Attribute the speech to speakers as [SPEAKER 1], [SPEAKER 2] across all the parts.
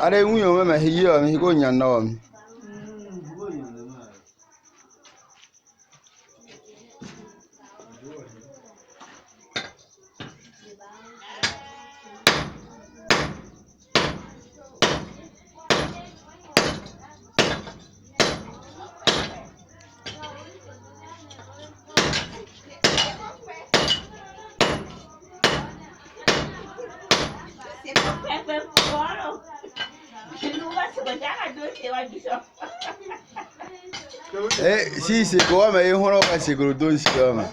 [SPEAKER 1] Are we on my here and he go yan know. Si se go me hono ka se go don si ma.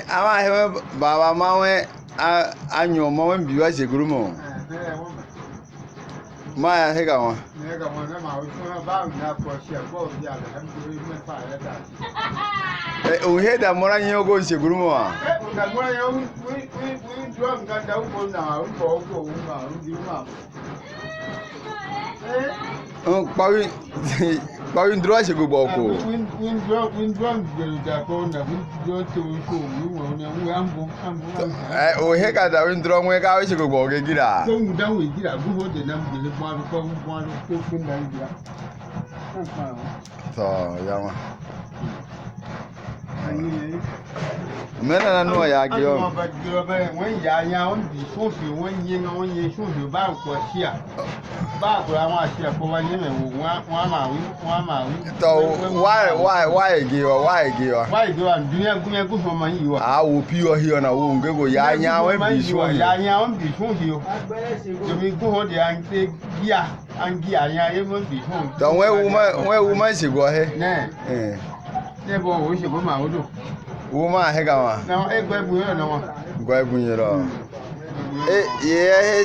[SPEAKER 1] Ama he baba mawe anyo mawe biwa se gurumo. Ma he ga won.
[SPEAKER 2] Ne ga won na ma o so ba na ko se bo bi ala hem do me fa ya da.
[SPEAKER 1] O he da mora nyo go se gurumo a.
[SPEAKER 2] Da mora yo we drum ga da ko na o ko ma o di ma. Pawi ndro se go boko. Win drum da ko na win drum to ko mi wo na we ambo.
[SPEAKER 1] O he ga da win drum we ga se go boko gira.
[SPEAKER 2] Ko mu da we gira bu ho de na mu de kwa ko ko na gira.
[SPEAKER 1] So yama. Mena na no ya gyo.
[SPEAKER 2] Wọ́n ya wọ́n di sofi wọ́n ye sofi ba ko sia. Ba ko àwọn sia ko wa ye me wọ́n ma wi.
[SPEAKER 1] To why gyo.
[SPEAKER 2] Why gyo an dunia gunya gu so man yi wa.
[SPEAKER 1] Ah wo pi o hi na wo ngego ya nya won bi so.
[SPEAKER 2] Ya nya won bi so hi o. Yo mi gu ho de an te gia an gia nya ye mo bi so.
[SPEAKER 1] To we ma se go he.
[SPEAKER 2] Ne. Ne bo wo se bo ma wo do.
[SPEAKER 1] Wo ma he ga wa.
[SPEAKER 2] Na e gbe bu yo na wa.
[SPEAKER 1] Gwa bu yero. Ye